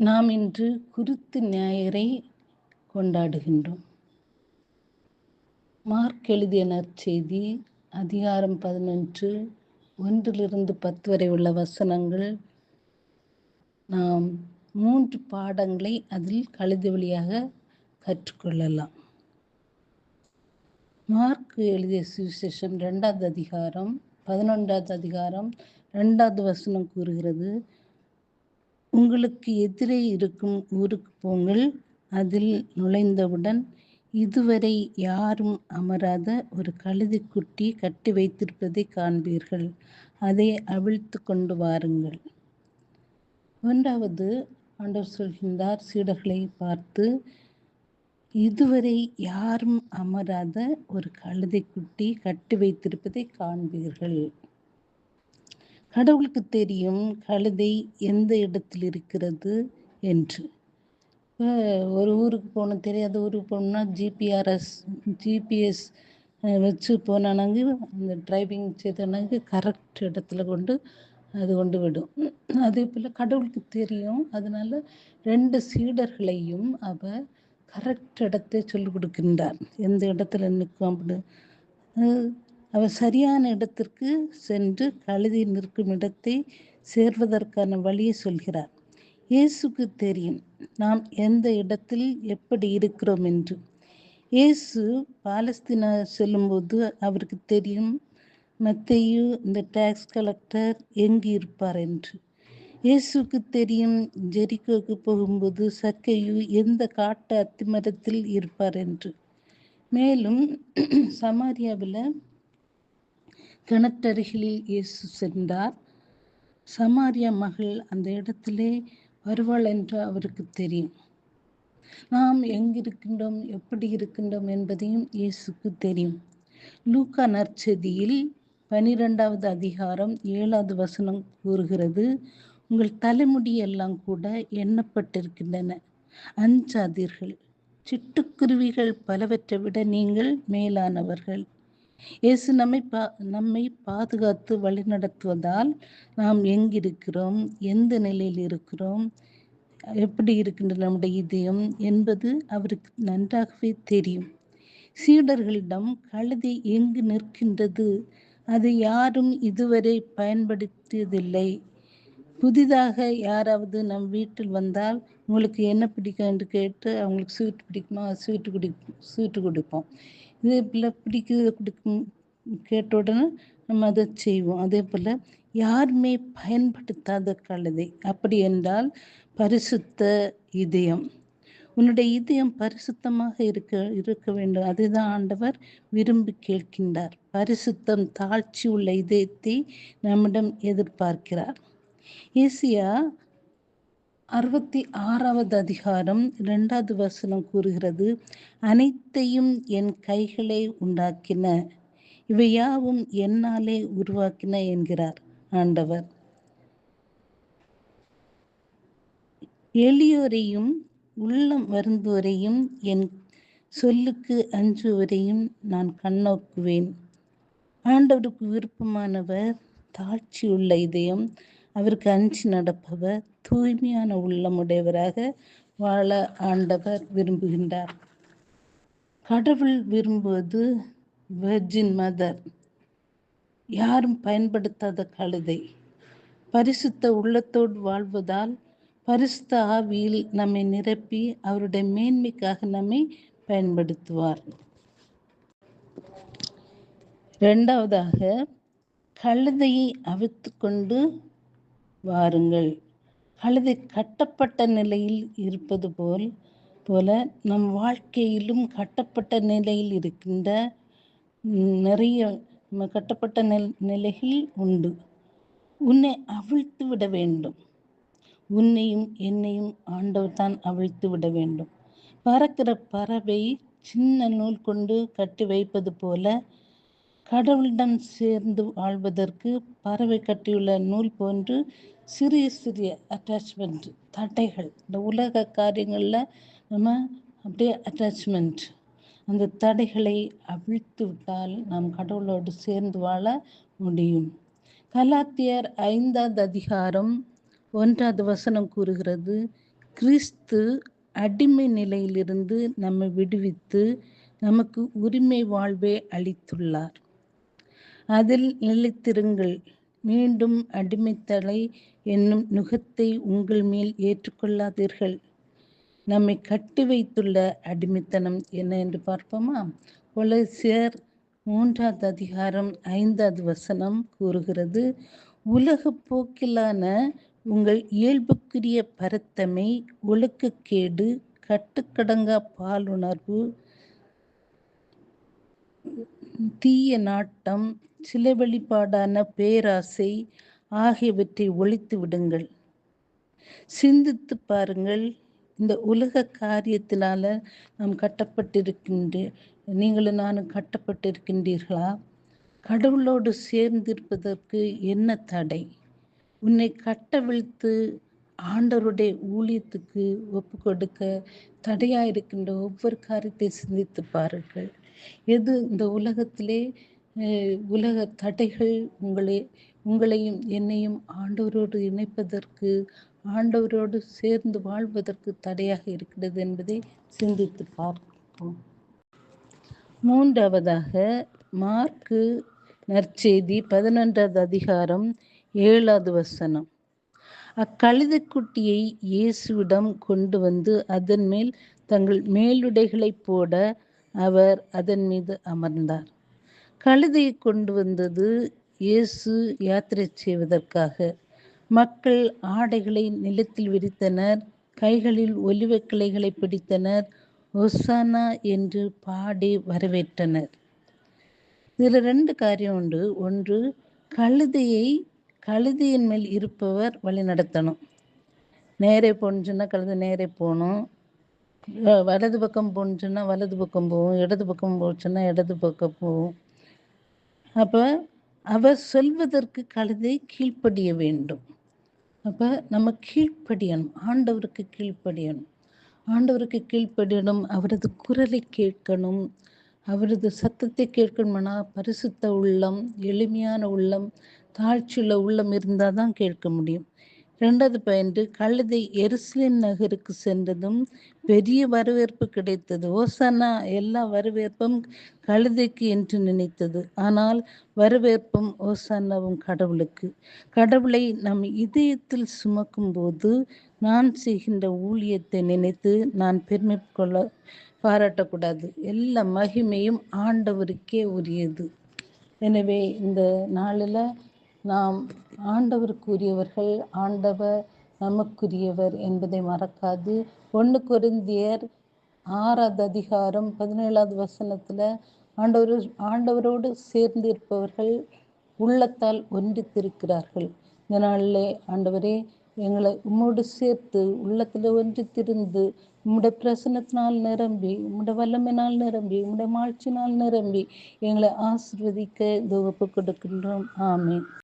நாம் இன்று குருத்து ஞாயிறை கொண்டாடுகின்றோம். மார்க் எழுதிய நற்செய்தி அதிகாரம் 11 1-10 வரை உள்ள வசனங்கள். நாம் 3 பாடங்களை அதில் கழுது வழியாக கற்றுக்கொள்ளலாம். மார்க் எழுதிய சுவிசேஷம் 2வது அதிகாரம் 11வது அதிகாரம் 2வது வசனம் கூறுகிறது, உங்களுக்கு எதிரே இருக்கும் ஊருக்கு போங்கள், அதில் நுழைந்தவுடன் இதுவரை யாரும் அமராத ஒரு கழுதைக்குட்டி கட்டி வைத்திருப்பதை காண்பீர்கள். அதை அவிழ்த்து கொண்டு வாருங்கள். ஒன்றாவது ஆண்டவர் சொல்கின்றார் சீடர்களை பார்த்து, இதுவரை யாரும் அமராத ஒரு கழுதைக்குட்டி கட்டி வைத்திருப்பதை காண்பீர்கள். கடவுளுக்கு தெரியும் கழுதை எந்த இடத்தில் இருக்கிறது என்று. ஒரு ஊருக்கு போகணும், தெரியாத ஊருக்கு போகணும்னா ஜிபிஎஸ் வச்சு போனானாங்க, அந்த டிரைவிங் செய்தனாங்க கரெக்ட் இடத்துல கொண்டு விடும். அதே போல் கடவுளுக்கு தெரியும். அதனால 2 சீடர்களையும் அவர் கரெக்ட் இடத்தை சொல்லிக் கொடுக்கின்றார். எந்த இடத்துல நிற்கும் அப்படி அவர் சரியான இடத்திற்கு சென்று கழுதை நிற்கும் இடத்தை சேர்வதற்கான வழியை சொல்கிறார். இயேசுக்கு தெரியும் நாம் எந்த இடத்தில் எப்படி இருக்கிறோம் என்று. இயேசு பாலஸ்தீனா செல்லும்போது அவருக்கு தெரியும் மத்தேயு இந்த டாக்ஸ் கலெக்டர் எங்கு இருப்பார் என்று. இயேசுக்கு தெரியும் ஜெரிகோவுக்கு போகும்போது சக்கையு எந்த காட்டு அத்திமரத்தில் இருப்பார் என்று. மேலும் சமாரியாவில் கிணற்றருகில் இயேசு சென்றார். சமாரியா மகள் அந்த இடத்திலே வருவாள் என்று அவருக்கு தெரியும். நாம் எங்கிருக்கின்றோம், எப்படி இருக்கின்றோம் என்பதையும் இயேசுக்கு தெரியும். லூக்கா நற்செய்தியில் 12வது அதிகாரம் 7வது வசனம் கூறுகிறது, உங்கள் தலைமுடி எல்லாம் கூட எண்ணப்பட்டிருக்கின்றன, அஞ்சாதீர்கள், சிட்டுக்குருவிகள் பலவற்றை விட நீங்கள் மேலானவர்கள். இயேசு நம்மை பாதுகாத்து வழிநடத்துவதால் நாம் எங்கிருக்கிறோம், எந்த நிலையில் இருக்கிறோம், எப்படி இருக்கின்ற நம்முடைய இதயம் என்பது அவருக்கு நன்றாகவே தெரியும். சீடர்களிடம் கழுதை எங்கு நிற்கின்றது, அதை யாரும் இதுவரை பயன்படுத்தியதில்லை. புதிதாக யாராவது நம் வீட்டில் வந்தால் உங்களுக்கு என்ன பிடிக்கும் என்று கேட்டு அவங்களுக்கு ஸ்வீட் பிடிக்குமா, ஸ்வீட்டு கொடுப்போம். இதே போல் பிடிக்கிறது கேட்ட உடனே நம்ம அதை செய்வோம். அதே போல் யாருமே பயன்படுத்தாத கழுதை. அப்படி என்றால் பரிசுத்த இதயம். உன்னுடைய இதயம் பரிசுத்தமாக இருக்க வேண்டும். அதுதான் ஆண்டவர் விரும்பி கேட்கின்றார். பரிசுத்தம், தாழ்ச்சி உள்ள இதயத்தை நம்மிடம் எதிர்பார்க்கிறார். ஏசியா 66வது அதிகாரம் 2வது வசனம் கூறுகிறது, அனைத்தையும் என் கைகளே உண்டாக்கின, இவையாவும் என்னாலே உருவாக்கின என்கிறார் ஆண்டவர். எளியோரையும் உள்ளம் வருந்தோரையும் என் சொல்லுக்கு அஞ்சுவரையும் நான் கண்ணோக்குவேன். ஆண்டவருக்கு விருப்பமானவர் தாழ்ச்சி உள்ள இதயம், அவருக்கு அஞ்சி நடப்பவர், தூய்மையான உள்ளமுடையவராக வாழ ஆண்டவர் விரும்புகின்றார். கடவுள் விரும்புவது வெர்ஜின் மதர், யாரும் பயன்படுத்தாத கழுதை. பரிசுத்த உள்ளத்தோடு வாழ்வதால் பரிசுத்த ஆவியில் நம்மை நிரப்பி அவருடைய மேன்மைக்காக நம்மை பயன்படுத்துவார். 2வதாக கழுதையை அவிழ்த்து கொண்டு வாருங்கள். கழுதை கட்டப்பட்ட நிலையில் இருப்பது போல நம் வாழ்க்கையிலும் கட்டப்பட்ட நிலையில் இருக்கின்ற நிறைய கட்டப்பட்ட நிலைகள் உண்டு. உன்னை அவிழ்த்து விட வேண்டும். உன்னையும் என்னையும் ஆண்டவர் தான் அவிழ்த்து விட வேண்டும். பறக்கிற பறவை சின்ன நூல் கொண்டு கட்டி வைப்பது போல கடவுளிடம் சேர்ந்து வாழ்வதற்கு பறவை கட்டியுள்ள நூல் போன்று சிறிய சிறிய அட்டாச்மெண்ட், தடைகள், இந்த உலக காரியங்களில் நம்ம அப்படியே அட்டாச்மெண்ட், அந்த தடைகளை அவிழ்த்து விட்டால் நாம் கடவுளோடு சேர்ந்து வாழ முடியும். கலாத்தியர் 5வது அதிகாரம் 1வது வசனம் கூறுகிறது, கிறிஸ்து அடிமை நிலையிலிருந்து நம்மை விடுவித்து நமக்கு உரிமை வாழ்வை அளித்துள்ளார். அதில் நிலைத்திருங்கள். மீண்டும் அடிமைத்தலை என்னும் நுகத்தை உங்கள் மேல் ஏற்றுக்கொள்ளாதீர்கள். நம்மை கட்டி வைத்துள்ள அடிமைத்தனம் என்ன என்று பார்ப்போமா? கொலோசியர் 3வது அதிகாரம் 5வது வசனம் கூறுகிறது, உலக போக்கிலான உங்கள் இயல்புக்குரிய பரத்தமை, ஒழுக்கக்கேடு, கட்டுக்கடங்கா பாலுணர்வு, தீய நாட்டம், சிலை வழிபாடான பேராசை ஆகியவற்றை ஒழித்து விடுங்கள். சிந்தித்து பாருங்கள். இந்த உலக காரியத்தினால நாம் நீங்களும் நானும் கட்டப்பட்டிருக்கின்றீர்களா? கடவுளோடு சேர்ந்திருப்பதற்கு என்ன தடை? உன்னை கட்டவிழ்த்து ஆண்டவருடைய ஊழியத்துக்கு ஒப்பு கொடுக்க தடையாயிருக்கின்ற ஒவ்வொரு காரியத்தை சிந்தித்து பாருங்கள். எது இந்த உலகத்திலே உலக தடைகள் உங்களையும் என்னையும் ஆண்டவரோடு இணைப்பதற்கு, ஆண்டவரோடு சேர்ந்து வாழ்வதற்கு தடையாக இருக்கிறது என்பதை சிந்தித்து பார்ப்போம். 3வதாக மார்க்கு நற்செய்தி 11வது அதிகாரம் 7வது வசனம். அக்கழுதைக்குட்டியை இயேசுவிடம் கொண்டு வந்து அதன் மேல் தங்கள் மேலுடைகளை போட அவர் அதன் மீது அமர்ந்தார். கழுதையை கொண்டு வந்தது இயேசு யாத்திரை செய்வதற்காக. மக்கள் ஆடைகளை நிலத்தில் விரித்தனர், கைகளில் ஒலிவக் கிளைகளை பிடித்தனர், ஒசானா என்று பாடி வரவேற்றனர். இதில் 2 காரியம் உண்டு. ஒன்று, கழுதையின் மேல் இருப்பவர் வழி நடத்தணும். நேரே போனுச்சுன்னா கழுதை நேரே போகணும், வலது பக்கம் போனுச்சுன்னா வலது பக்கம் போகும், இடது பக்கம் போச்சுன்னா இடது பக்கம் போகும். அப்போ அவர் சொல்வதற்கு கழுதை கீழ்ப்படிய வேண்டும். அப்போ நம்ம கீழ்ப்படியணும், ஆண்டவருக்கு கீழ்ப்படியணும், அவரது குரலை கேட்கணும். அவரது சத்தத்தை கேட்கணும்னா பரிசுத்த உள்ளம், எளிமையான உள்ளம், தாழ்ச்சியுள்ள உள்ளம் இருந்தால் தான் கேட்க முடியும். 2வது பாயிண்ட், கழுதை எருசலேம் நகருக்கு சென்றதும் பெரிய வரவேற்பு கிடைத்தது. ஓசானா எல்லா வரவேற்பும் கழுதைக்கு என்று நினைத்தது. ஆனால் வரவேற்பும் ஓசானாவும் கடவுளுக்கு. கடவுளை நம் இதயத்தில் சுமக்கும் போது நான் செய்கின்ற ஊழியத்தை நினைத்து நான் பெருமை பாராட்டக்கூடாது. எல்லா மகிமையும் ஆண்டவருக்கே உரியது. எனவே இந்த நாளில் நாம் ஆண்டவருக்குரியவர்கள், ஆண்டவர் நமக்குரியவர் என்பதை மறக்காது 1 கொரிந்தியர் 6வது அதிகாரம் 17வது வசனத்தில் ஆண்டவரோடு சேர்ந்து இருப்பவர்கள் உள்ளத்தால் ஒன்றித்திருக்கிறார்கள். இந்த நாளிலே ஆண்டவரே, எங்களை உம்மோடு சேர்த்து உள்ளத்தில் ஒன்றித்திருந்து உம்முடைய பிரசன்னத்தினால் நிரம்பி, உம்முடைய வல்லமையினால் நிரம்பி, உம்முடைய மாட்சியினால் நிரம்பி எங்களை ஆசீர்வதிக்க இந்த ஒப்பு கொடுக்கின்றோம். ஆமென்.